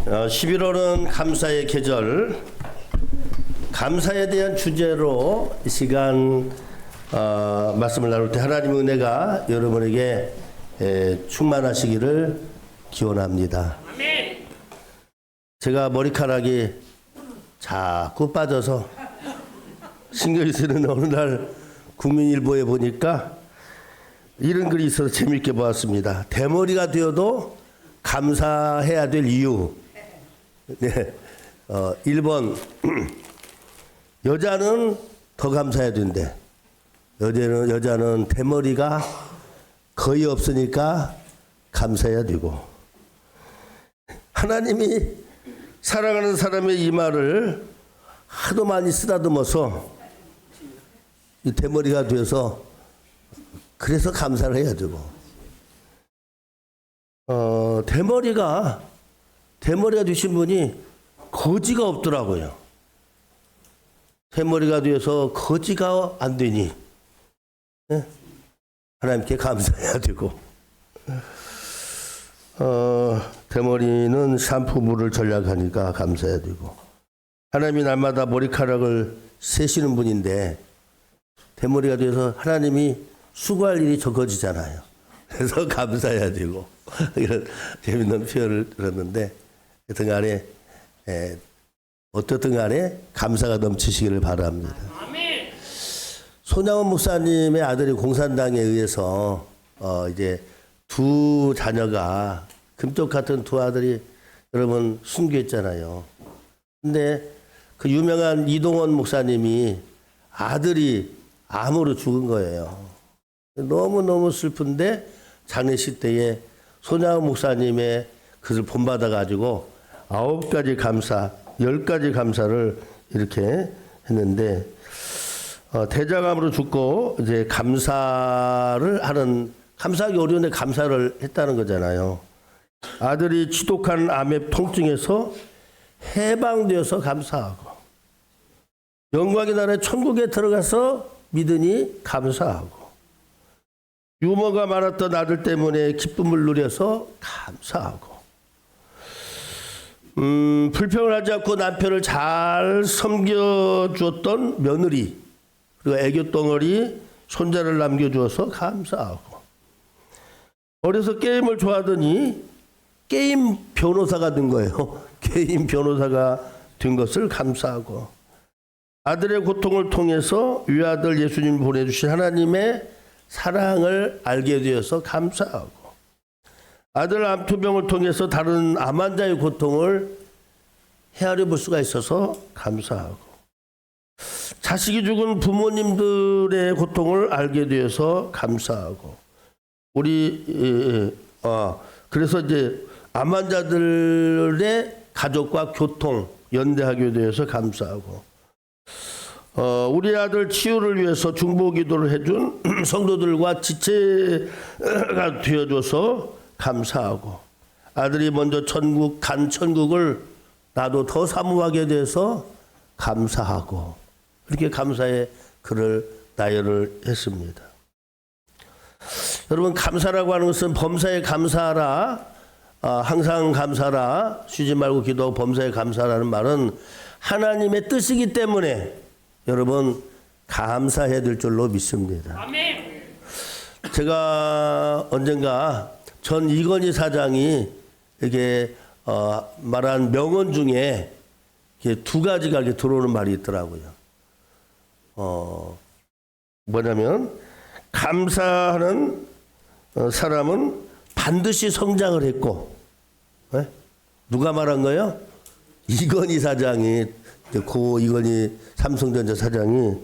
11월은 감사의 계절, 감사에 대한 주제로 이 시간 말씀을 나눌 때 하나님의 은혜가 여러분에게 충만하시기를 기원합니다. 제가 머리카락이 자꾸 빠져서 신경이 쓰는 어느 날 국민일보에 보니까 이런 글이 있어서 재미있게 보았습니다. 대머리가 되어도 감사해야 될 이유. 네. 1번 여자는 더 감사해야 된대. 여자는 대머리가 거의 없으니까 감사해야 되고, 하나님이 사랑하는 사람의 이 말을 하도 많이 쓰다듬어서 이 대머리가 돼서 그래서 감사를 해야 되고, 대머리가 되신 분이 거지가 없더라고요. 대머리가 돼서 거지가 안 되니 하나님께 감사해야 되고, 대머리는 샴푸물을 절약하니까 감사해야 되고, 하나님이 날마다 머리카락을 세시는 분인데 대머리가 돼서 하나님이 수고할 일이 적어지잖아요. 그래서 감사해야 되고, 이런 재밌는 표현을 들었는데, 어쨌든 간에 어떻든 간에 감사가 넘치시기를 바랍니다. 손양원 목사님의 아들이 공산당에 의해서 이제 두 자녀가, 금쪽 같은 두 아들이 여러분 순교했잖아요. 근데 그 유명한 이동원 목사님이 아들이 암으로 죽은 거예요. 너무너무 슬픈데 장례식 때에 손양원 목사님의 그것을 본받아 가지고 9가지 감사, 10가지 감사를 이렇게 했는데, 대장암으로 죽고 이제 감사를 하는, 감사하기 어려운데 감사를 했다는 거잖아요. 아들이 지독한 암의 통증에서 해방되어서 감사하고, 영광의 나라의 천국에 들어가서 믿으니 감사하고, 유머가 많았던 아들 때문에 기쁨을 누려서 감사하고, 불평을 하지 않고 남편을 잘 섬겨주었던 며느리, 그리고 애교덩어리 손자를 남겨주어서 감사하고, 어려서 게임을 좋아하더니 게임 변호사가 된 거예요. 게임 변호사가 된 것을 감사하고, 아들의 고통을 통해서 위아들 예수님 보내주신 하나님의 사랑을 알게 되어서 감사하고, 아들 암투병을 통해서 다른 암 환자의 고통을 헤아려 볼 수가 있어서 감사하고, 자식이 죽은 부모님들의 고통을 알게 되어서 감사하고, 그래서 이제 암 환자들의 가족과 교통 연대하게 되어서 감사하고, 우리 아들 치유를 위해서 중보기도를 해준 성도들과 지체가 되어줘서 감사하고, 아들이 먼저 간 천국을 나도 더 사모하게 돼서 감사하고, 이렇게 감사의 글을 나열을 했습니다. 여러분, 감사라고 하는 것은 범사에 감사하라, 항상 감사라, 쉬지 말고 기도하고 범사에 감사라는 말은 하나님의 뜻이기 때문에 여러분 감사해야 될 줄로 믿습니다. 아멘. 제가 언젠가 전 이건희 사장이 이렇게 말한 명언 중에 이렇게 두 가지가 이렇게 들어오는 말이 있더라고요. 뭐냐면, 감사하는 사람은 반드시 성장을 했고, 누가 말한 거예요? 이건희 사장이, 고 이건희 삼성전자 사장이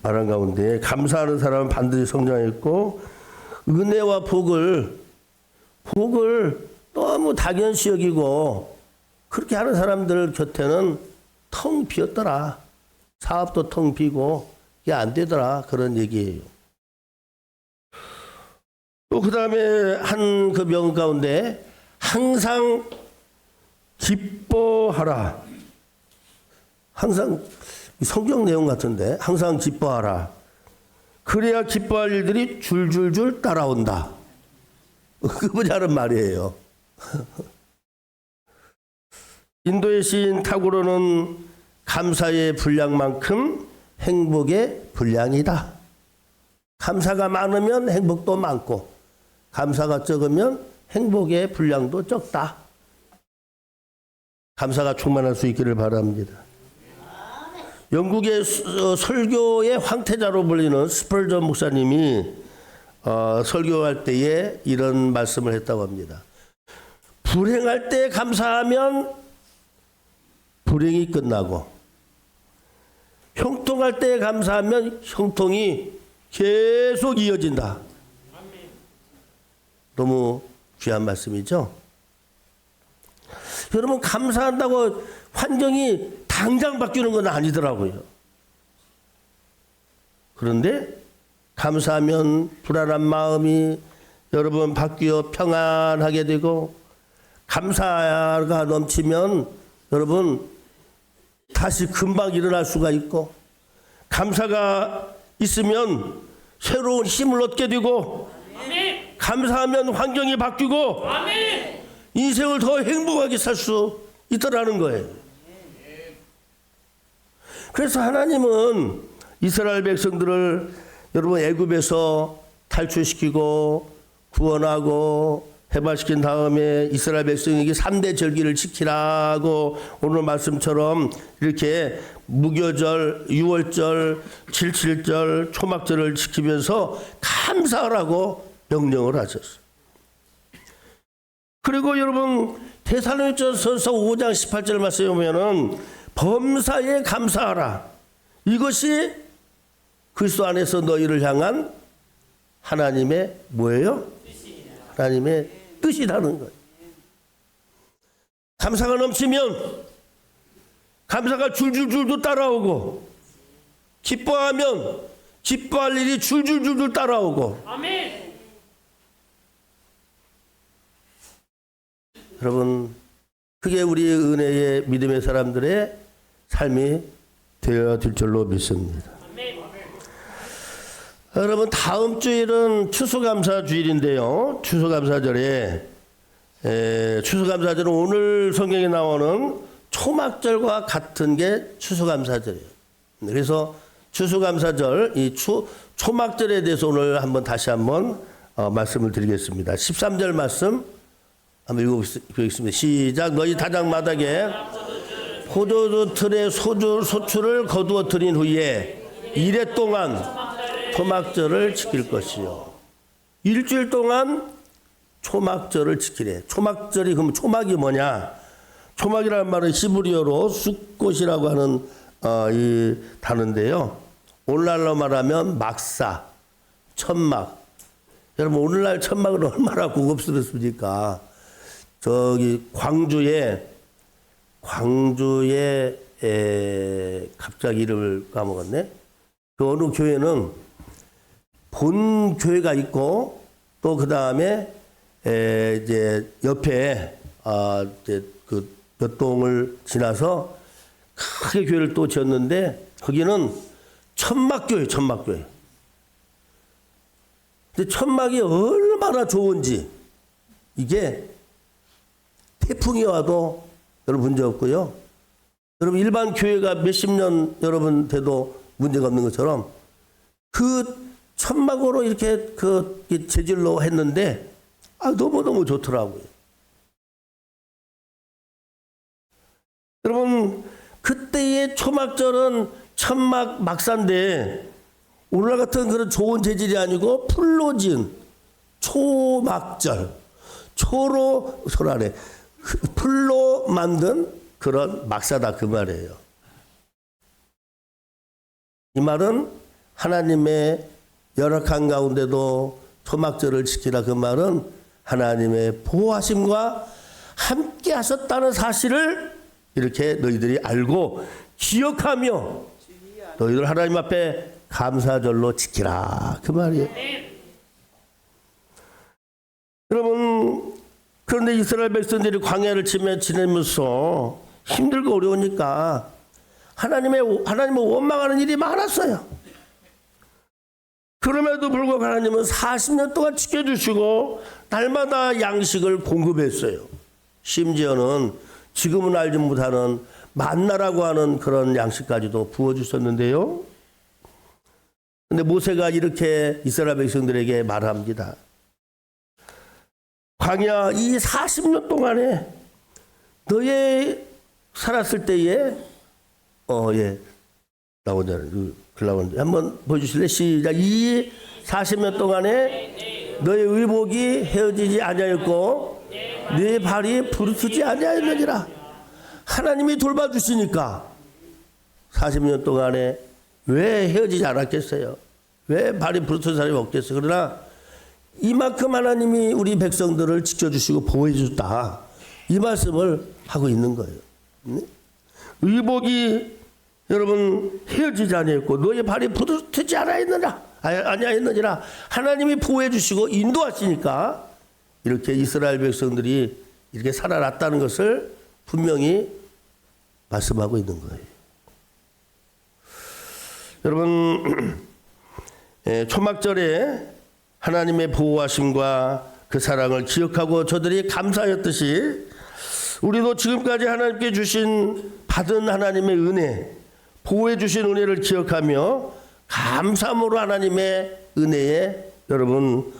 말한 가운데, 감사하는 사람은 반드시 성장했고, 은혜와 복을 너무 당연시 여기고 그렇게 하는 사람들 곁에는 텅 비었더라. 사업도 텅 비고 이게 안 되더라. 그런 얘기예요. 또 그 다음에 한 그 명언 가운데, 항상 기뻐하라. 항상 성경 내용 같은데, 항상 기뻐하라. 그래야 기뻐할 일들이 줄줄줄 따라온다. 그분이 하는 말이에요. 인도의 시인 타고르는 감사의 분량만큼 행복의 분량이다. 감사가 많으면 행복도 많고 감사가 적으면 행복의 분량도 적다. 감사가 충만할 수 있기를 바랍니다. 영국의 설교의 황태자로 불리는 스펄전 목사님이 설교할 때에 이런 말씀을 했다고 합니다. 불행할 때 감사하면 불행이 끝나고 형통할 때 감사하면 형통이 계속 이어진다. 너무 귀한 말씀이죠. 여러분, 감사한다고 환경이 당장 바뀌는 건 아니더라고요. 그런데 감사하면 불안한 마음이 여러분 바뀌어 평안하게 되고, 감사가 넘치면 여러분 다시 금방 일어날 수가 있고, 감사가 있으면 새로운 힘을 얻게 되고, 감사하면 환경이 바뀌고 인생을 더 행복하게 살 수 있더라는 거예요. 그래서 하나님은 이스라엘 백성들을 여러분 애굽에서 탈출시키고 구원하고 해방시킨 다음에 이스라엘 백성에게 3대 절기를 지키라고 오늘 말씀처럼 이렇게 무교절, 유월절, 칠칠절, 초막절을 지키면서 감사하라고 명령을 하셨어요. 그리고 여러분 데살로니가전서 5장 18절 말씀에 보면은 범사에 감사하라. 이것이 그리스도 안에서 너희를 향한 하나님의 뭐예요? 하나님의 뜻이라는 거예요. 감사가 넘치면 감사가 줄줄줄줄 따라오고, 기뻐하면 기뻐할 일이 줄줄줄줄 따라오고. 아멘. 여러분, 그게 우리 은혜의 믿음의 사람들의 삶이 되어질 줄로 믿습니다. 아멘. 여러분, 다음 주일은 추수감사 주일인데요. 추수감사절에 추수감사절은 오늘 성경에 나오는 초막절과 같은 게 추수감사절이에요. 그래서 추수감사절, 이 초막절에 대해서 오늘 다시 한번 말씀을 드리겠습니다. 13절 말씀 한번 읽어보겠습니다. 시작. 너희 다장마당에 포도주 틀에 소출을 거두어 드린 후에 이래 동안 초막절을 지킬 것이요. 일주일 동안 초막절을 지키래. 초막절이 그럼 초막이 뭐냐? 초막이라는 말은 히브리어로 숫꽃이라고 하는 이 단어인데요. 오늘날로 말하면 막사, 천막. 여러분, 오늘날 천막은 얼마나 고급스럽습니까? 저기 광주에 갑자기 이름을 까먹었네. 그 어느 교회는 본 교회가 있고 또 그 다음에 이제 옆에 이제 그 몇 동을 지나서 크게 교회를 또 지었는데 거기는 천막교회, 천막교회. 근데 천막이 얼마나 좋은지, 이게 태풍이 와도 여러분 문제 없고요. 여러분 일반 교회가 몇십 년 여러분 돼도 문제가 없는 것처럼 그 천막으로 이렇게 그 재질로 했는데 너무너무 좋더라고요. 여러분 그때의 초막절은 천막 막사인데 오늘날 같은 그런 좋은 재질이 아니고 풀로 지은 초막절, 초로 소라래 풀로 만든 그런 막사다 그 말이에요. 이 말은 하나님의 열악한 가운데도 초막절을 지키라, 그 말은 하나님의 보호하심과 함께 하셨다는 사실을 이렇게 너희들이 알고 기억하며 너희들 하나님 앞에 감사절로 지키라 그 말이에요. 여러분, 그런데 이스라엘 백성들이 광야를 지내면서 힘들고 어려우니까 하나님을 원망하는 일이 많았어요. 그럼에도 불구하고 하나님은 40년 동안 지켜주시고 날마다 양식을 공급했어요. 심지어는 지금은 알지 못하는 만나라고 하는 그런 양식까지도 부어주셨는데요. 근데 모세가 이렇게 이스라엘 백성들에게 말합니다. 광야 이 40년 동안에 너의 살았을 때에 나오잖아요. 한번 보여주실래? 시작. 이 40년 동안에 너의 의복이 헤어지지 아니하였고 네 발이 부르트지 아니하였느니라. 하나님이 돌봐주시니까 40년 동안에 왜 헤어지지 않았겠어요? 왜 발이 부르트는 사람이 없겠어요? 그러나 이만큼 하나님이 우리 백성들을 지켜주시고 보호해줬다. 이 말씀을 하고 있는 거예요. 의복이 여러분 헤어지지 아니했고 너의 발이 부르트지 아니하였느니라. 하나님이 보호해주시고 인도하시니까 이렇게 이스라엘 백성들이 이렇게 살아났다는 것을 분명히 말씀하고 있는 거예요. 여러분 초막절에 하나님의 보호하심과 그 사랑을 기억하고 저들이 감사하였듯이 우리도 지금까지 하나님께 주신 받은 하나님의 은혜, 보호해 주신 은혜를 기억하며 감사함으로 하나님의 은혜에 여러분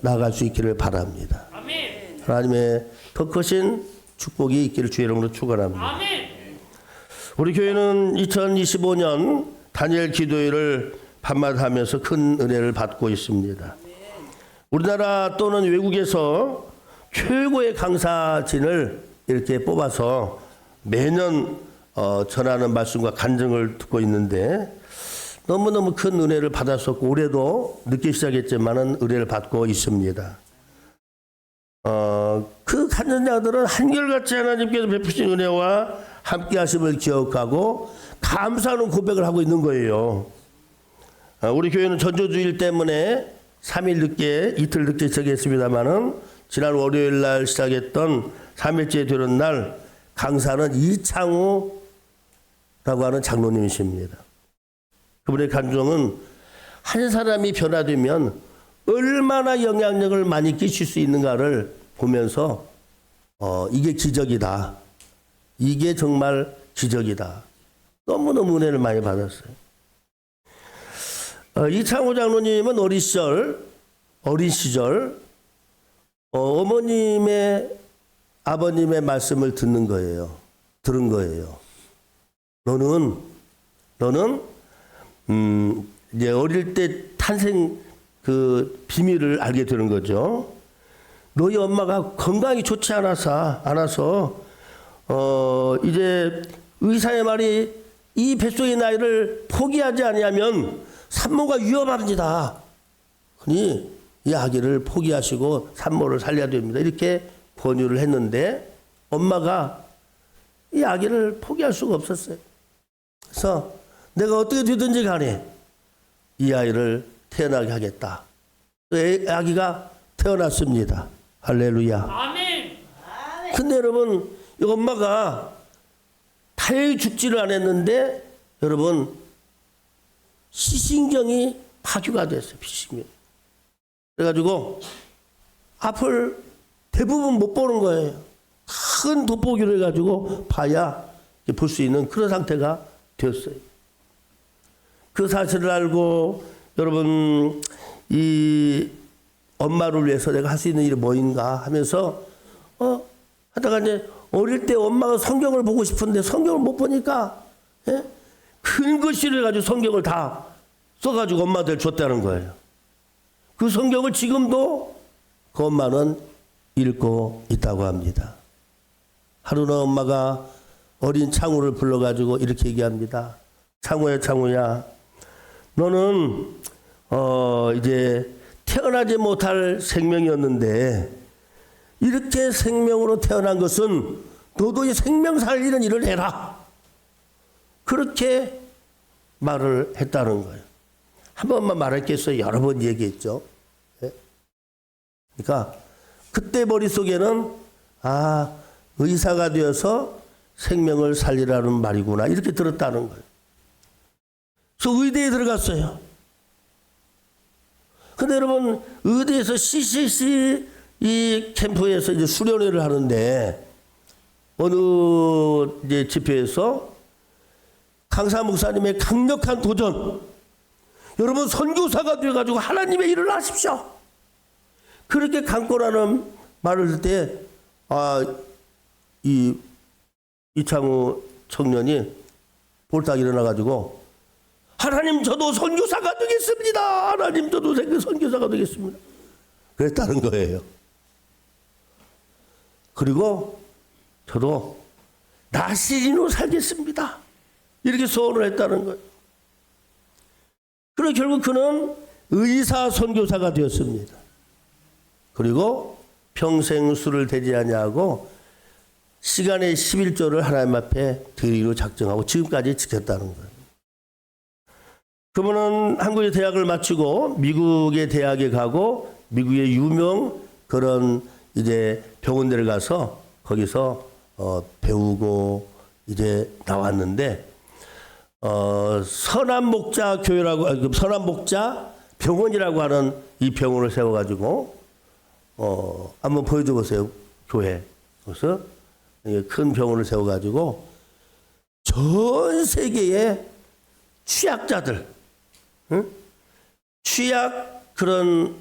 나아갈 수 있기를 바랍니다. 아멘. 하나님의 더 크신 축복이 있기를 주의 이름으로 축원합니다. 아멘. 우리 교회는 2025년 다니엘 기도회를 밤마다 하면서 큰 은혜를 받고 있습니다. 우리나라 또는 외국에서 최고의 강사진을 이렇게 뽑아서 매년 전하는 말씀과 간증을 듣고 있는데 너무너무 큰 은혜를 받았었고 올해도 늦게 시작했지만은 은혜를 받고 있습니다. 그 간증자들은 한결같이 하나님께서 베푸신 은혜와 함께 하심을 기억하고 감사하는 고백을 하고 있는 거예요. 우리 교회는 전조주일 때문에 3일 늦게 이틀 늦게 시작했습니다만은 지난 월요일 날 시작했던 3일째 되는 날 강사는 이창우라고 하는 장로님이십니다. 그분의 간증은 한 사람이 변화되면 얼마나 영향력을 많이 끼칠 수 있는가를 보면서 이게 기적이다. 이게 정말 기적이다. 너무너무 은혜를 많이 받았어요. 이창호 장로님은 어린 시절 어머님의 아버님의 말씀을 들은 거예요. 너는 이제 어릴 때 탄생 그 비밀을 알게 되는 거죠. 너희 엄마가 건강이 좋지 않아서 이제 의사의 말이 이 뱃속의 나이를 포기하지 아니하면 산모가 위험합니다. 그러니 이 아기를 포기하시고 산모를 살려야 됩니다. 이렇게 권유를 했는데 엄마가 이 아기를 포기할 수가 없었어요. 그래서 내가 어떻게 되든지 간에 이 아이를 태어나게 하겠다. 아기가 태어났습니다. 할렐루야. 아멘. 근데 여러분 이 엄마가 다행히 죽지를 않았는데 여러분 시신경이 파괴가 됐어요. 시신경. 그래가지고 앞을 대부분 못 보는 거예요. 큰 돋보기를 해가지고 봐야 볼 수 있는 그런 상태가 되었어요. 그 사실을 알고 여러분 이 엄마를 위해서 내가 할 수 있는 일이 뭐인가 하면서 하다가 이제 어릴 때 엄마가 성경을 보고 싶은데 성경을 못 보니까 큰 글씨를 해가지고 성경을 다 써가지고 엄마들 줬다는 거예요. 그 성경을 지금도 그 엄마는 읽고 있다고 합니다. 하루는 엄마가 어린 창우를 불러가지고 이렇게 얘기합니다. 창우야 너는 이제 태어나지 못할 생명이었는데 이렇게 생명으로 태어난 것은 너도 이 생명 살리는 일을 해라. 그렇게 말을 했다는 거예요. 한 번만 말했겠어요? 여러 번 얘기했죠. 그러니까 그때 머릿속에는 의사가 되어서 생명을 살리라는 말이구나 이렇게 들었다는 거예요. 그래서 의대에 들어갔어요. 근데 여러분, 의대에서 CCC 이 캠프에서 이제 수련회를 하는데, 어느 이제 집회에서 강사 목사님의 강력한 도전, 여러분 선교사가 되어가지고 하나님의 일을 하십시오. 그렇게 강권하는 말을 할 때, 이창우 청년이 볼딱 일어나가지고, 하나님 저도 선교사가 되겠습니다. 하나님 저도 선교사가 되겠습니다. 그랬다는 거예요. 그리고 저도 나시린으로 살겠습니다. 이렇게 소원을 했다는 거예요. 그리고 결국 그는 의사 선교사가 되었습니다. 그리고 평생 술을 대지 아니하고 시간의 11조를 하나님 앞에 드리기로 작정하고 지금까지 지켰다는 거예요. 그분은 한국의 대학을 마치고 미국의 대학에 가고 미국의 유명 그런 이제 병원들을 가서 거기서 배우고 이제 나왔는데 선한목자 교회라고 선한목자 병원이라고 하는 이 병원을 세워가지고 한번 보여줘 보세요. 교회. 그래서 큰 병원을 세워가지고 전 세계의 취약자들, 응? 취약 그런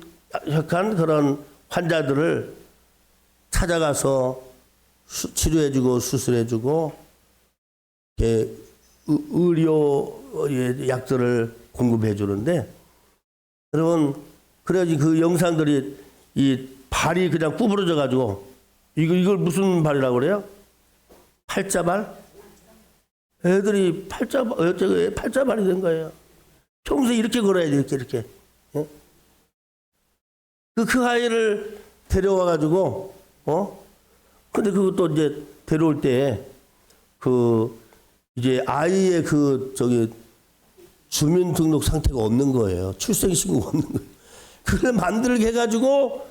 약한 그런 환자들을 찾아가서 치료해주고 수술해주고 의료 약들을 공급해 주는데 여러분 그래야지 그 영상들이 이 발이 그냥 구부러져 가지고 이걸 무슨 발이라고 그래요? 팔자발? 애들이 팔자발이 된 거예요. 평소에 이렇게 걸어야 돼 이렇게. 예? 그 아이를 데려와 가지고 근데 그것도 이제 데려올 때 이제 아이의 주민등록 상태가 없는 거예요. 출생신고가 없는 거예요. 그걸 만들게 해가지고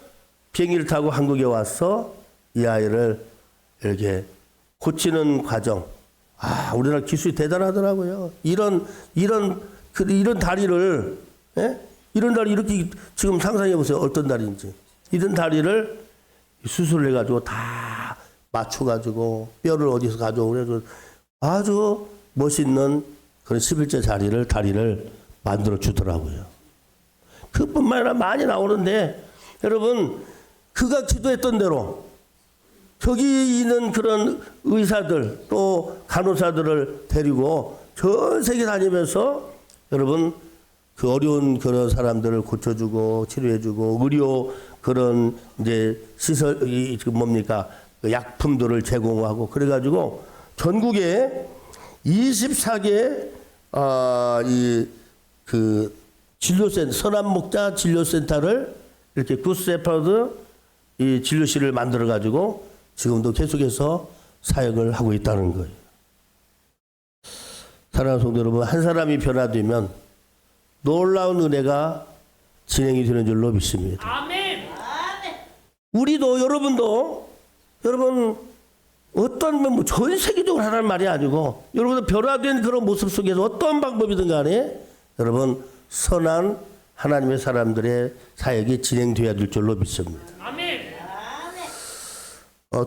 비행기를 타고 한국에 와서 이 아이를 이렇게 고치는 과정. 우리나라 기술이 대단하더라고요. 이런 다리를, 예? 이런 다리 이렇게 지금 상상해 보세요. 어떤 다리인지. 이런 다리를 수술을 해가지고 다 맞춰가지고 뼈를 어디서 가져오고 그래서 아주 멋있는 그런 11제 다리를 만들어 주더라고요. 그뿐만 아니라 많이 나오는데 여러분 그가 기도했던 대로 저기 있는 그런 의사들 또 간호사들을 데리고 전 세계 다니면서 여러분 그 어려운 그런 사람들을 고쳐주고 치료해주고 의료 그런 이제 시설 그 약품들을 제공하고 그래가지고 전국에 24개 진료센터 선한목자 진료센터를 이렇게 굿세퍼드 이 진료실을 만들어 가지고 지금도 계속해서 사역을 하고 있다는 거예요. 사랑하는 성도 여러분, 한 사람이 변화되면 놀라운 은혜가 진행이 되는 줄로 믿습니다. 아멘. 우리도 여러분도 여러분 어떤 전 세계적으로 하라는 말이 아니고 여러분들 변화된 그런 모습 속에서 어떤 방법이든 간에 여러분 선한 하나님의 사람들의 사역이 진행돼야 될 줄로 믿습니다. 아멘.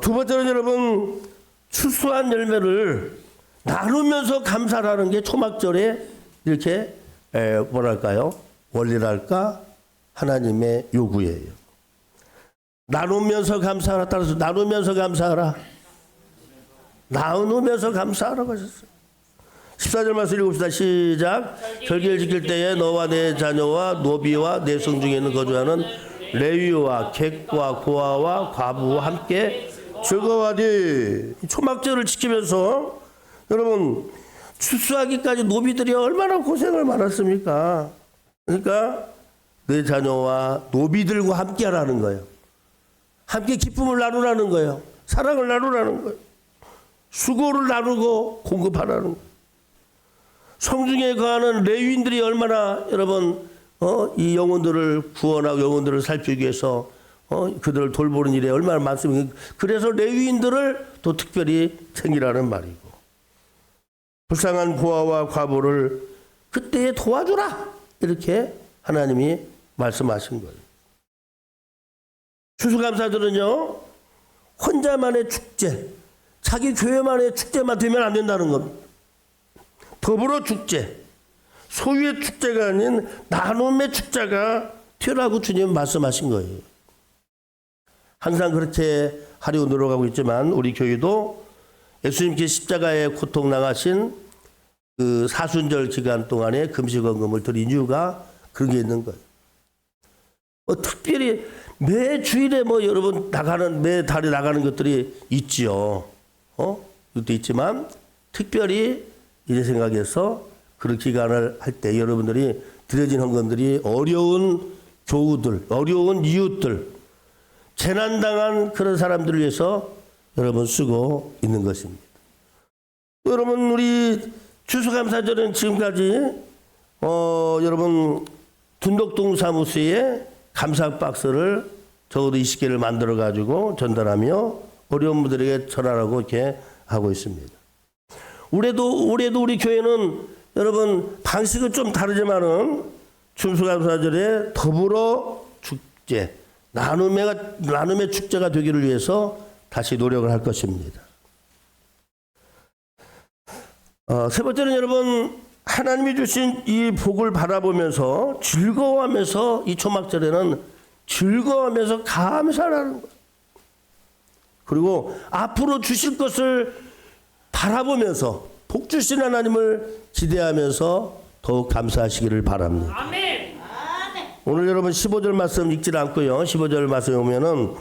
두 번째는 여러분 추수한 열매를 나누면서 감사하는 게 초막절에 이렇게 뭐랄까요? 원리랄까? 하나님의 요구예요. 나누면서 감사하라. 따라서 나누면서 감사하라. 나누면서 감사하라고 하셨어요. 14절 말씀 읽읍시다. 시작. 절기를 지킬 때에 너와 내 자녀와 노비와 내 성중에는 거주하는 레위와 객과 고아와 과부와 함께 즐거워하되. 초막절을 지키면서 여러분 추수하기까지 노비들이 얼마나 고생을 많았습니까? 그러니까 내 자녀와 노비들과 함께 하라는 거예요. 함께 기쁨을 나누라는 거예요. 사랑을 나누라는 거예요. 수고를 나누고 공급하라는 거예요. 성중에 거하는 레위인들이 얼마나 여러분 이 영혼들을 구원하고 영혼들을 살피기 위해서 그들을 돌보는 일에 얼마나 많습니까? 그래서 레위인들을 또 특별히 챙기라는 말이고 불쌍한 고아와 과부를 그때에 도와주라 이렇게 하나님이 말씀하신 거예요. 추수감사절은요, 혼자만의 축제, 자기 교회만의 축제만 되면 안 된다는 겁니다. 더불어 축제, 소유의 축제가 아닌 나눔의 축제가 튀어나오고 주님 말씀하신 거예요. 항상 그렇게 하려고 노력하고 있지만 우리 교회도 예수님께 십자가에 고통 당하신 그 사순절 기간 동안에 금식헌금을 드린 이유가 그런 게 있는 거예요. 특별히 매 주일에 여러분 매 달에 나가는 것들이 있지요. 그것도 있지만 특별히 이제 생각해서 그런 기간을 할 때 여러분들이 드려진 헌금들이 어려운 교우들, 어려운 이웃들, 재난당한 그런 사람들을 위해서 여러분 쓰고 있는 것입니다. 여러분 우리 추수감사절은 지금까지 여러분 둔덕동 사무소에 감사 박스를 적어도 20개를 만들어 가지고 전달하며 어려운 분들에게 전하라고 이렇게 하고 있습니다. 올해도 우리 교회는 여러분 방식은 좀 다르지만은 추수감사절에 더불어 축제, 나눔의 축제가 되기를 위해서 다시 노력을 할 것입니다. 세 번째는 여러분 하나님이 주신 이 복을 바라보면서 즐거워하면서 이 초막절에는 즐거워하면서 감사하는 거예요. 그리고 앞으로 주실 것을 바라보면서 복 주신 하나님을 기대하면서 더욱 감사하시기를 바랍니다. 아멘. 오늘 여러분 15절 말씀 읽지 않고요. 15절 말씀에 보면은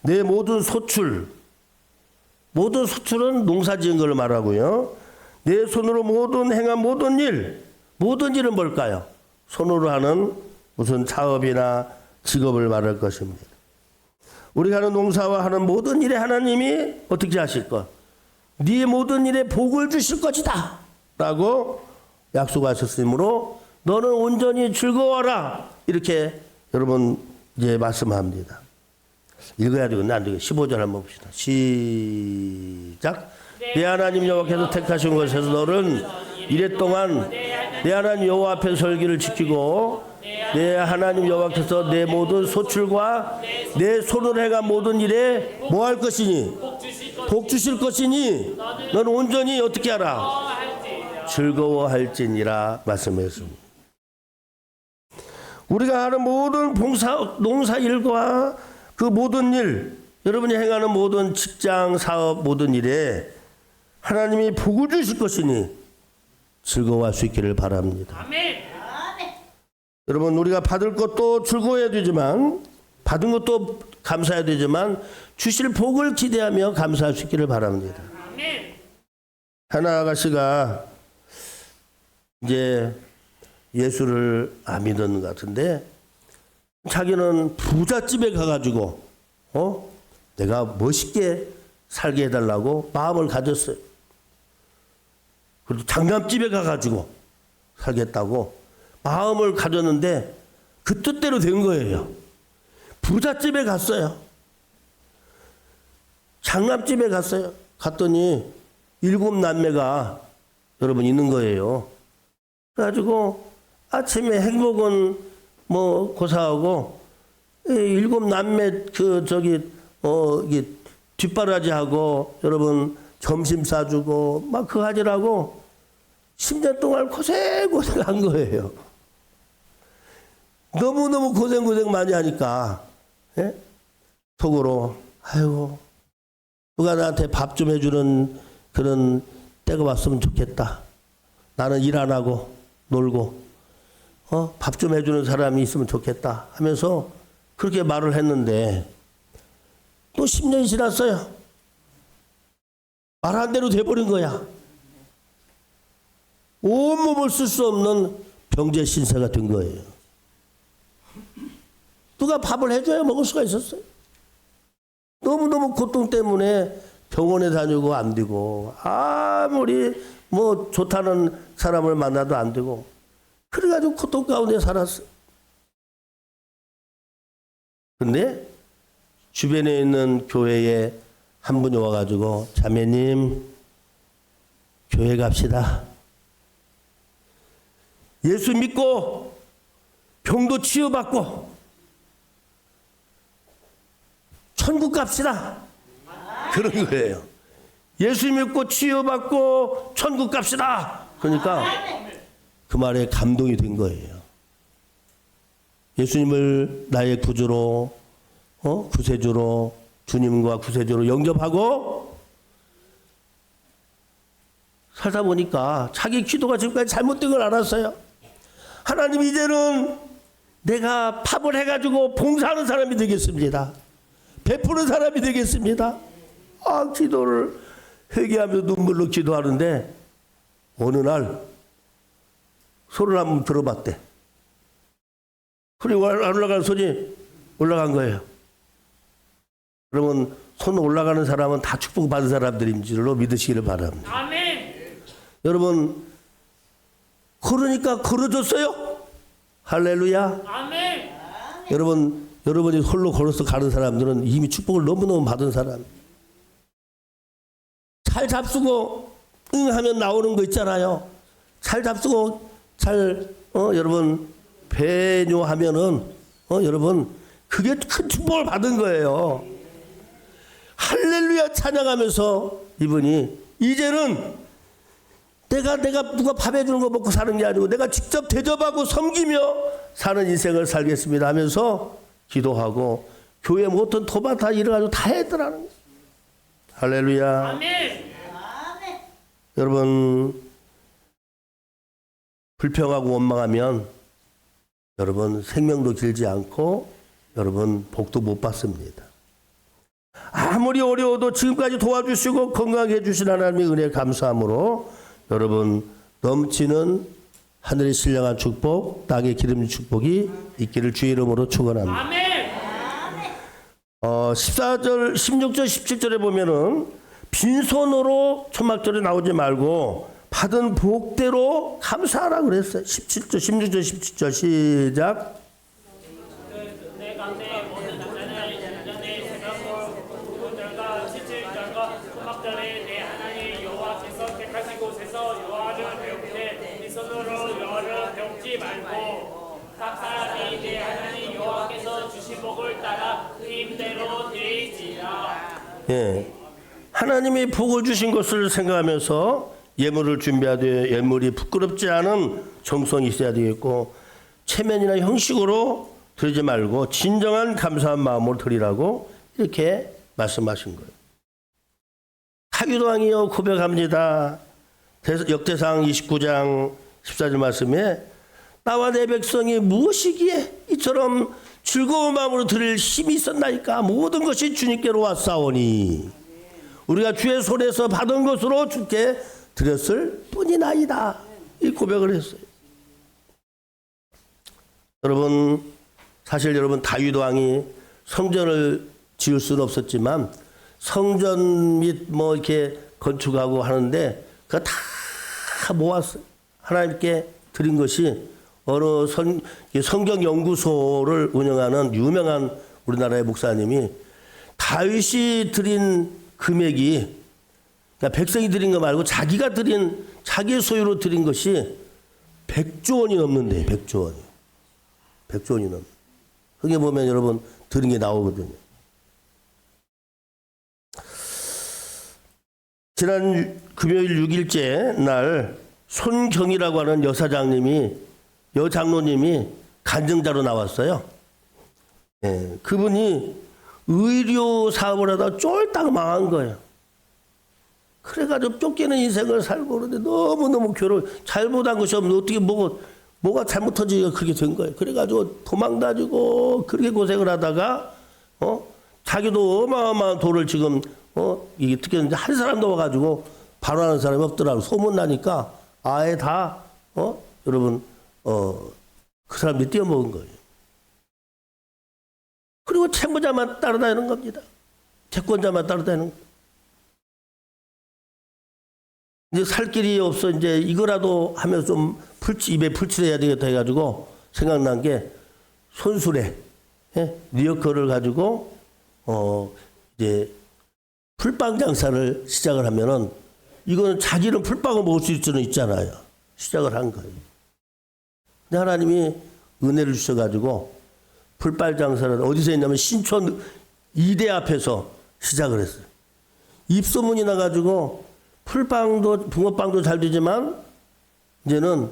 내 모든 소출은 농사 지은 걸 말하고요. 내 손으로 행한 모든 일은 뭘까요? 손으로 하는 무슨 사업이나 직업을 말할 것입니다. 우리가 하는 농사와 하는 모든 일에 하나님이 어떻게 하실 것? 네 모든 일에 복을 주실 것이다 라고 약속하셨으므로 너는 온전히 즐거워라 이렇게 여러분 이제 말씀합니다. 읽어야 되겠네. 안 되겠네. 15절 한번 봅시다. 시작. 내 하나님 여호와께서 택하신 곳에서 너는 이랫동안 내 하나님 여호와 앞에 설기를 지키고 내 하나님 여호와께서 내 모든 소출과 내 손으로 행한 모든 일에 뭐 할 것이니? 복 주실 것이니 너는 온전히 어떻게 하라? 즐거워할지니라 말씀했습니다. 우리가 하는 모든 농사 일과 그 모든 일, 여러분이 행하는 모든 직장, 사업, 모든 일에 하나님이 복을 주실 것이니 즐거워할 수 있기를 바랍니다. 아멘. 여러분 우리가 받을 것도 즐거워야 되지만 받은 것도 감사해야 되지만 주실 복을 기대하며 감사할 수 있기를 바랍니다. 아멘. 하나 아가씨가 이제 예수를 안 믿었는 것 같은데 자기는 부잣집에 가가지고 내가 멋있게 살게 해달라고 마음을 가졌어요. 그리고 장남집에 가가지고 살겠다고 마음을 가졌는데 그 뜻대로 된 거예요. 부잣집에 갔어요. 장남집에 갔어요. 갔더니 7남매가 여러분 있는 거예요. 그래가지고 아침에 행복은 고사하고 7남매 이게 뒷바라지하고 여러분 점심 싸주고 막 그거 하지라고 10년 동안 고생한 거예요. 너무너무 고생 많이 하니까 속으로 아이고 누가 나한테 밥 좀 해주는 그런 때가 왔으면 좋겠다. 나는 일 안 하고 놀고 밥 좀 해주는 사람이 있으면 좋겠다 하면서 그렇게 말을 했는데 또 10년이 지났어요. 말한 대로 돼버린 거야. 온몸을 쓸 수 없는 병재 신세가 된 거예요. 누가 밥을 해줘야 먹을 수가 있었어요. 너무너무 고통 때문에 병원에 다니고 안 되고 아무리 좋다는 사람을 만나도 안 되고 그래가지고 고통 가운데 살았어요. 근데 주변에 있는 교회에 한 분이 와가지고 자매님 교회 갑시다. 예수 믿고 병도 치유받고 천국 갑시다. 그런 거예요. 예수 믿고 치유받고 천국 갑시다. 그러니까 그 말에 감동이 된 거예요. 예수님을 나의 구주로, 구세주로, 주님과 구세주로 영접하고 살다 보니까 자기 기도가 지금까지 잘못된 걸 알았어요. 하나님, 이제는 내가 팝을 해가지고 봉사하는 사람이 되겠습니다. 베푸는 사람이 되겠습니다. 기도를 회개하며 눈물로 기도하는데 어느 날 손을 한번 들어봤대. 손이 안 올라가는 손이 올라간 거예요. 그러면 손 올라가는 사람은 다 축복받은 사람들인 줄로 믿으시기를 바랍니다. 아멘. 여러분, 걸으니까 걸어줬어요. 할렐루야. 아멘. 여러분이 홀로 걸어서 가는 사람들은 이미 축복을 너무너무 받은 사람. 잘 잡수고 응 하면 나오는 거 있잖아요. 잘 잡수고 여러분 배뇨하면은 여러분 그게 큰 축복을 받은 거예요. 할렐루야 찬양하면서 이분이 이제는 내가 누가 밥 해주는 거 먹고 사는 게 아니고 내가 직접 대접하고 섬기며 사는 인생을 살겠습니다 하면서 기도하고 교회 모든 토바 다 일어나서 다 했더라는 거예요. 할렐루야. 아멘. 여러분, 불평하고 원망하면 여러분 생명도 길지 않고 여러분 복도 못 받습니다. 아무리 어려워도 지금까지 도와주시고 건강하게 해주신 하나님의 은혜에 감사함으로 여러분 넘치는 하늘의 신령한 축복, 땅의 기름진 축복이 있기를 주의 이름으로 축원합니다. 아멘. 14절, 16절, 17절에 보면은 빈손으로 초막절에 나오지 말고 받은 복대로 감사하라 그랬어요. 17절, 16절, 17절 시작. 내 가운데 모든 남자의 생각과 구분절과 17절과 초막절에 내 하나님 여호와께서 택하신 곳에서 여호와를 배울때 네 손으로 여호와를 배우지 말고 각 사람이 내 하나님 여호와께서 주신 복을 따라 그 힘대로 되지라. 예. 하나님이 복을 주신 것을 생각하면서 예물을 준비하되 예물이 부끄럽지 않은 정성이 있어야 되겠고 체면이나 형식으로 드리지 말고 진정한 감사한 마음으로 드리라고 이렇게 말씀하신 거예요. 타유도왕이여 고백합니다. 역대상 29장 14절 말씀에 나와 내 백성이 무엇이기에 이처럼 즐거운 마음으로 드릴 힘이 있었나이까. 모든 것이 주님께로 왔사오니 우리가 주의 손에서 받은 것으로 주께 드렸을 뿐이나이다. 이 고백을 했어요. 여러분, 사실 여러분 다윗 왕이 성전을 지을 수는 없었지만 성전 및 뭐 이렇게 건축하고 하는데 그거 다 모았어요. 하나님께 드린 것이 어느 성경 연구소를 운영하는 유명한 우리나라의 목사님이 다윗이 드린 금액이 그러니까 백성이 드린 거 말고 자기가 드린 자기 소유로 드린 것이 100조 원이 넘는데 100조 원이 100조 원이 넘. 거기 보면 여러분 드린 게 나오거든요. 지난 금요일 6일째 날 손경이라고 하는 여장로님이 간증자로 나왔어요. 예, 그분이 의료 사업을 하다가 쫄딱 망한 거예요. 그래가지고 쫓기는 인생을 살고 그러는데 너무너무 괴로워. 잘못한 것이 없는데 어떻게 뭐가 잘못한지가 그렇게 된 거예요. 그래가지고 도망 다니고 그렇게 고생을 하다가 자기도 어마어마한 돈을 지금 이게 어떻게 했는지 한 사람도 와가지고 반환하는 사람이 없더라고. 소문나니까 아예 다 여러분 그 사람들이 떼어먹은 거예요. 그리고 채무자만 따라다니는 겁니다. 채권자만 따라다니는 거예요. 이제 살 길이 없어. 이제 이거라도 하면 좀 입에 풀칠해야 되겠다 해가지고 생각난 게 손수레, 리어커를 가지고 이제 풀빵 장사를 시작을 하면은 이거는 자기는 풀빵을 먹을 수 있잖아요. 시작을 한 거예요. 근데 하나님이 은혜를 주셔가지고 풀빨 장사를 어디서 했냐면 신촌 2대 앞에서 시작을 했어요. 입소문이 나가지고 풀빵도 붕어빵도 잘 되지만 이제는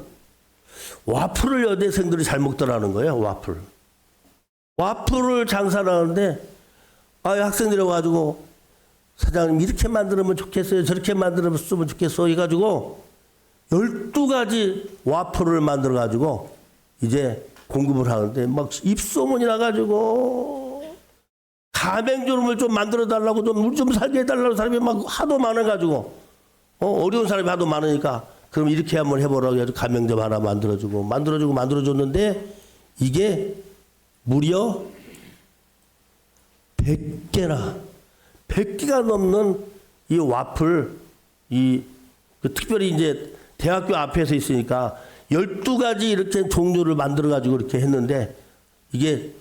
와플을 여대생들이 잘 먹더라는 거예요. 와플을 장사를 하는데 학생들이 와가지고 사장님 이렇게 만들면 좋겠어요. 저렇게 만들면 좋겠어 해가지고 12가지 와플을 만들어가지고 이제 공급을 하는데 막 입소문이 나가지고 가맹점을 좀 만들어달라고 좀 물 좀 살게 해달라고 사람이 막 하도 많아가지고 어려운 사람이 하도 많으니까 그럼 이렇게 한번 해보라고 해서 가맹점 하나 만들어줬는데 이게 무려 100개가 넘는 이 와플 특별히 이제 대학교 앞에서 있으니까 12가지 이렇게 종류를 만들어가지고 이렇게 했는데 이게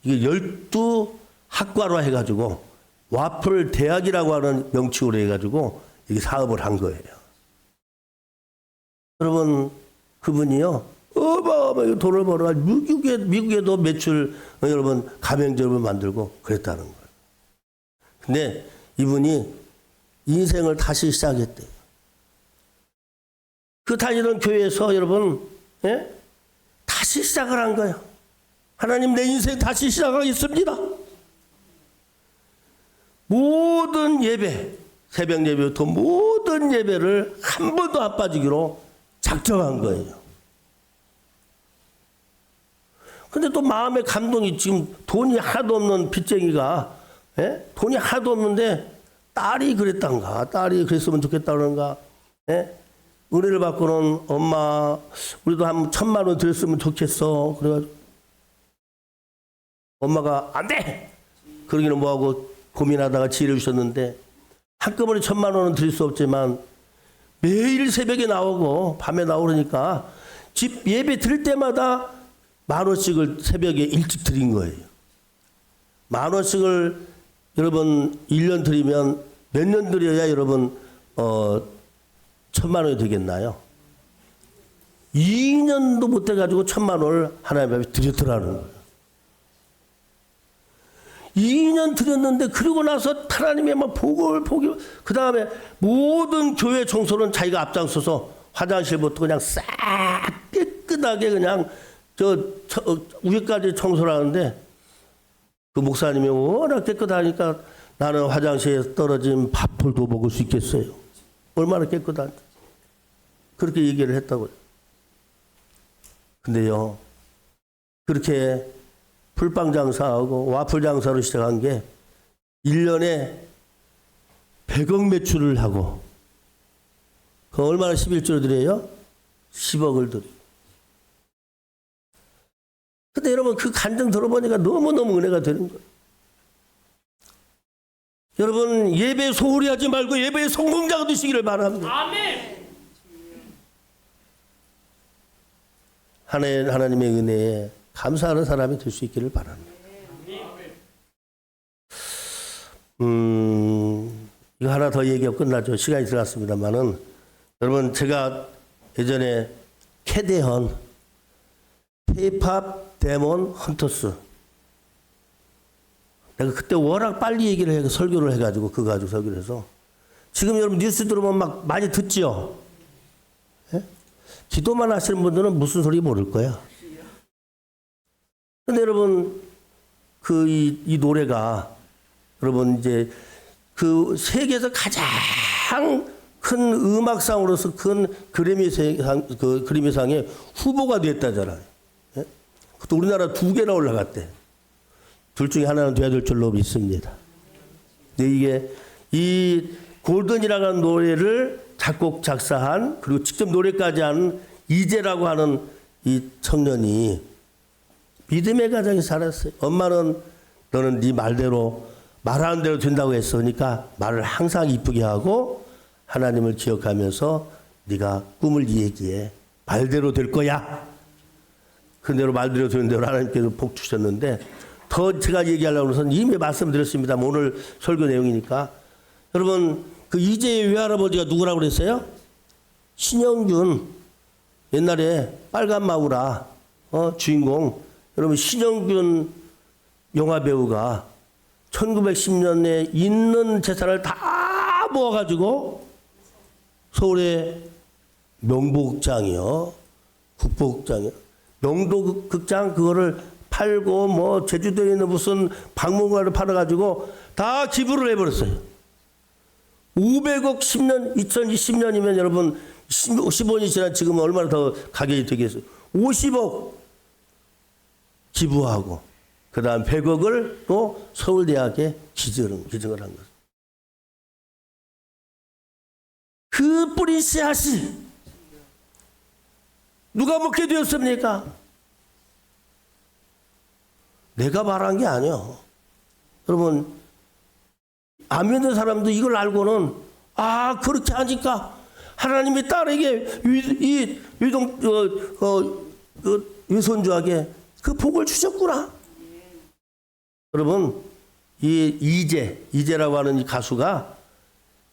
12학과로 해가지고 와플 대학이라고 하는 명칭으로 해가지고 이게 사업을 한 거예요. 여러분, 그분이요, 돈을 벌어가지고 미국에도 매출, 여러분, 가맹점을 만들고 그랬다는 거예요. 근데 이분이 인생을 다시 시작했대요. 그 다니던 교회에서 여러분, 다시 시작을 한 거예요. 하나님, 내 인생 다시 시작하겠습니다. 모든 예배, 새벽 예배부터 모든 예배를 한 번도 안 빠지기로 작정한 거예요. 근데 또 마음의 감동이 지금 돈이 하나도 없는 빚쟁이가, 돈이 하나도 없는데 딸이 그랬단가, 딸이 그랬으면 좋겠다는가, 은혜를 받고는 엄마, 우리도 한 1,000만 원 드렸으면 좋겠어. 그래가지고 엄마가 안 돼! 그러기는 뭐하고 고민하다가 지혜를 주셨는데 한꺼번에 1,000만 원은 드릴 수 없지만 매일 새벽에 나오고 밤에 나오니까 집 예배 드릴 때마다 10,000원씩을 새벽에 일찍 드린 거예요. 10,000원씩을 여러분 1년 드리면 몇 년 드려야 여러분 1,000만 원이 되겠나요? 2년도 못 돼가지고 1,000만 원을 하나님 앞에 드렸더라는 거예요. 2년 드렸는데 그러고 나서 하나님의 막 복을 그 다음에 모든 교회 청소는 자기가 앞장서서 화장실부터 그냥 싹 깨끗하게 그냥 위에까지 청소를 하는데 그 목사님이 워낙 깨끗하니까 나는 화장실에 떨어진 밥풀도 먹을 수 있겠어요. 얼마나 깨끗한지. 그렇게 얘기를 했다고요. 근데요, 그렇게 풀빵 장사하고 와플 장사로 시작한 게 1년에 100억 매출을 하고 그 얼마나 11조를 드려요? 10억을 드려요. 근데 여러분 그 간증 들어보니까 너무너무 은혜가 되는 거예요. 여러분 예배에 소홀히 하지 말고 예배에 성공자가 되시기를 바랍니다. 아멘. 하나님의 은혜에 감사하는 사람이 될 수 있기를 바랍니다. 이거 하나 더 얘기하고 끝나죠. 시간이 들어갔습니다만은 여러분 제가 예전에 캐대헌 K-팝 데몬 헌터스 내가 그때 워낙 빨리 얘기를 해 설교를 해가지고 그거 가지고 설교를 해서 지금 여러분 뉴스 들으면 막 많이 듣지요. 예? 기도만 하시는 분들은 무슨 소리 모를 거야. 근데 여러분 이 노래가 여러분 이제 그 세계에서 가장 큰 음악상으로서 큰 그래미상의 후보가 됐다잖아요. 예? 그것도 우리나라 2개나 올라갔대. 둘 중에 하나는 돼야 될 줄로 믿습니다. 근데 이게 이 골든이라는 노래를 작곡 작사한 그리고 직접 노래까지 한 이재라고 하는 이 청년이 믿음의 가정에 살았어요. 엄마는 너는 네 말대로 말하는 대로 된다고 했어. 그러니까 말을 항상 이쁘게 하고 하나님을 기억하면서 네가 꿈을 얘기해. 말대로 될 거야. 그 대로 말대로 되는 대로 하나님께서 복 주셨는데 더 제가 얘기하려고 해서 이미 말씀드렸습니다. 오늘 설교 내용이니까. 여러분 그 이재의 외할아버지가 누구라고 그랬어요? 신영균. 옛날에 빨간 마우라 주인공 여러분 신영균 영화배우가 1910년에 있는 재산을 다 모아가지고 서울의 명보극장이요, 국보극장이요, 명도극장 그거를 팔고 뭐 제주도에 있는 무슨 박물관을 팔아가지고 다 기부를 해버렸어요. 500억 10년 2020년이면 여러분 15년이 지난 지금 얼마나 더 가격이 되겠어요. 50억 기부하고 그 다음 100억을 또 서울대학에 기증을 한 거죠. 그 뿌린 씨앗이 누가 먹게 되었습니까? 내가 말한 게 아니요. 여러분 안 믿는 사람도 이걸 알고는 그렇게 하니까 하나님이 딸에게 위손주에게 그 복을 주셨구나. 여러분 이 이재라고 하는 이 가수가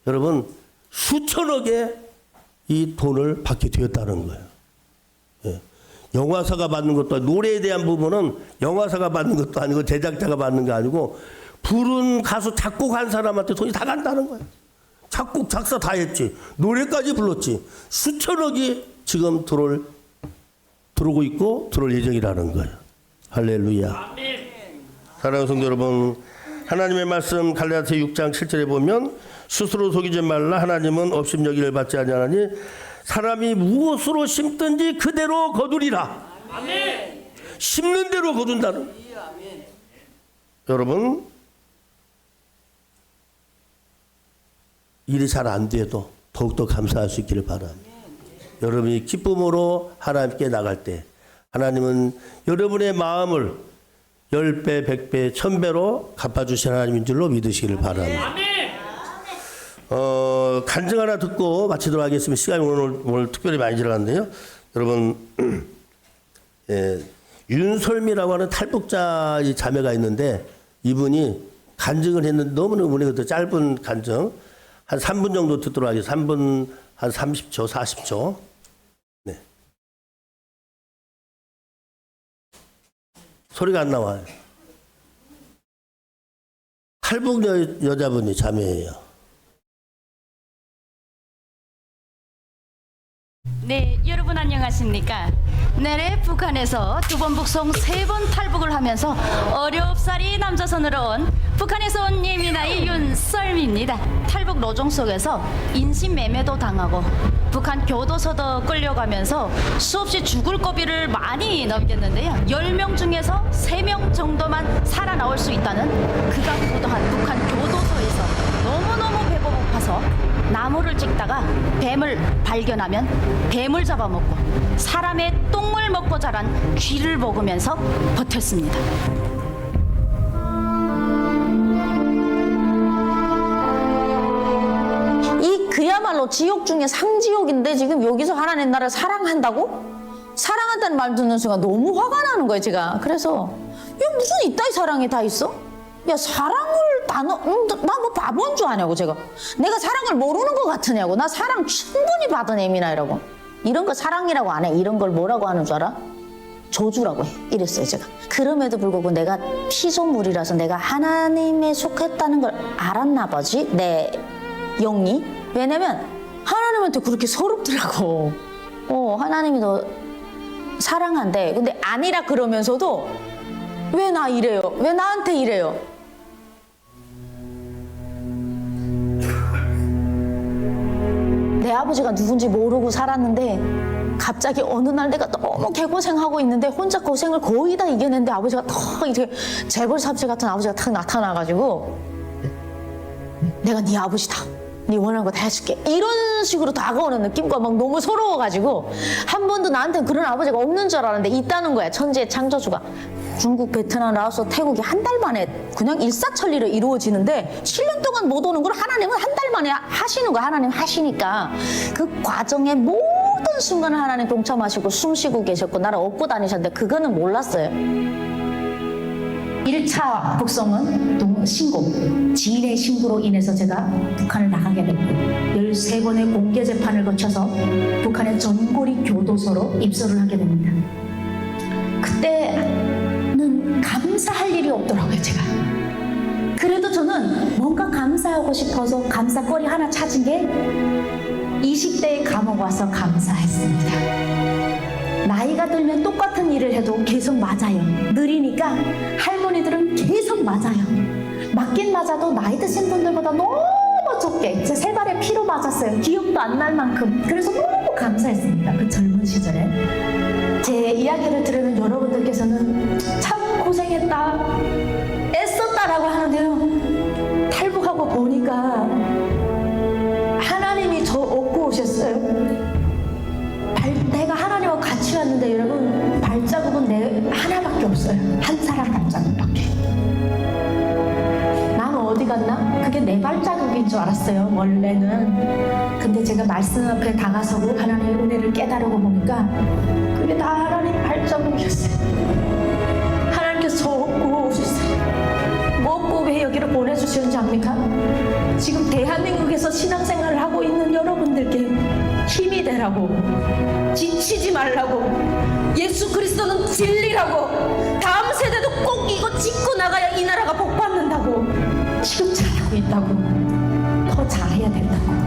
여러분 수천억의 이 돈을 받게 되었다는 거예요. 예. 영화사가 받는 것도 아니고, 노래에 대한 부분은 영화사가 받는 것도 아니고 제작자가 받는 게 아니고 부른 가수 작곡한 사람한테 돈이 다 간다는 거예요. 작곡 작사 다 했지, 노래까지 불렀지. 수천억이 지금 들어오고 있고 들어올 예정이라는 거예요. 할렐루야. 사랑하는 성도 여러분, 하나님의 말씀 갈라디아서 6장 7절에 보면 스스로 속이지 말라. 하나님은 업심여기를 받지 아니하나니 사람이 무엇으로 심든지 그대로 거두리라. 아멘. 심는 대로 거둔다는. 여러분 일이 잘 안 돼도 더욱더 감사할 수 있기를 바랍니다. 여러분이 기쁨으로 하나님께 나갈 때 하나님은 여러분의 마음을 10배, 100배, 1000배로 갚아주신 하나님인 줄로 믿으시기를 바랍니다. 간증 하나 듣고 마치도록 하겠습니다. 시간이 오늘 특별히 많이 지나갔는데요. 여러분, 윤솔미라고 하는 탈북자 자매가 있는데 이분이 간증을 했는데 너무너무 은혜가 짧은 간증, 한 3분 정도 듣도록 하겠습니다. 3분, 한 30초, 40초. 네. 소리가 안 나와요. 탈북 여자분이 자매예요. 네, 여러분 안녕하십니까? 내래 북한에서 2번 북송 3번 탈북을 하면서 어렵사리 남조선으로 온 북한에서 온 예민아이 윤썰미입니다. 탈북 노정 속에서 인신매매도 당하고 북한 교도소도 끌려가면서 수없이 죽을 고비를 많이 넘겼는데요. 10명 중에서 3명 정도만 살아나올 수 있다는 극악무도한 북한 교도소에서 너무너무 배가 고파서 나무를 찍다가 뱀을 발견하면 뱀을 잡아먹고 사람의 똥을 먹고 자란 쥐를 먹으면서 버텼습니다. 이 그야말로 지옥 중에 상지옥인데 지금 여기서 하나님 나라를 사랑한다고? 사랑한다는 말 듣는 순간 너무 화가 나는 거예요, 제가. 그래서 야, 무슨 이따위 사랑이 다 있어? 야, 사랑을 나 뭐 바본 줄 아냐고, 제가. 내가 사랑을 모르는 것 같으냐고. 나 사랑 충분히 받은 애미나이라고. 이런 거 사랑이라고 안 해. 이런 걸 뭐라고 하는 줄 알아? 저주라고 해. 이랬어요, 제가. 그럼에도 불구하고 내가 피조물이라서 내가 하나님에 속했다는 걸 알았나 보지, 내 영이. 왜냐면 하나님한테 그렇게 서럽더라고. 하나님이 너 사랑한대. 근데 아니라 그러면서도 왜 나 이래요? 왜 나한테 이래요? 내 아버지가 누군지 모르고 살았는데 갑자기 어느 날 내가 너무 개고생하고 있는데 혼자 고생을 거의 다 이겨냈는데 아버지가 더 이렇게 재벌삽질 같은 아버지가 탁 나타나가지고 내가 네 아버지다. 네 원하는 거 다 해줄게. 이런 식으로 다가오는 느낌과 막 너무 서러워가지고 한 번도 나한테 그런 아버지가 없는 줄 알았는데 있다는 거야. 천지의 창조주가. 중국, 베트남, 라오스, 태국이 한 달 만에 그냥 일사천리로 이루어지는데 7년 동안 못 오는 걸 하나님은 한 달 만에 하시는 거야. 하나님 하시니까 그 과정의 모든 순간을 하나님 동참하시고 숨쉬고 계셨고 나를 업고 다니셨는데 그거는 몰랐어요. 1차 북송은 신고, 지인의 신고로 인해서 제가 북한을 나가게 됐고 13번의 공개 재판을 거쳐서 북한의 전고리 교도소로 입소를 하게 됩니다. 감사할 일이 없더라고요, 제가. 그래도 저는 뭔가 감사하고 싶어서 감사거리 하나 찾은 게 20대에 감옥 와서 감사했습니다. 나이가 들면 똑같은 일을 해도 계속 맞아요. 느리니까 할머니들은 계속 맞아요. 맞긴 맞아도 나이 드신 분들보다 너무 적게 제 세 발에 피로 맞았어요. 기억도 안 날 만큼. 그래서 너무 감사했습니다. 그 젊은 시절에. 제 이야기를 들으면 여러분들께서는 참 고생했다, 애썼다라고 하는데요. 탈북하고 보니까 하나님이 저 얻고 오셨어요. 내가 하나님과 같이 왔는데 여러분, 발자국은 내 하나밖에 없어요. 한 사람 발자국밖에. 나는 어디 갔나? 그게 내 발자국인 줄 알았어요, 원래는. 근데 제가 말씀 앞에 다가서고 하나님의 은혜를 깨달고 보니까 그게 다 하나님 발자국이었어요. 하나님께서 저 얻고 오셨어요. 뭐 얻고 왜 여기를 보내주시는지 압니까? 지금 대한민국에서 신앙생활을 하고 있는 여러분들께 힘이 되라고, 지치지 말라고, 예수 그리스도는 진리라고, 다음 세대도 꼭 이거 짚고 나가야 이 나라가 복받는다고, 지금 잘하고 있다고, 더 잘해야 된다고.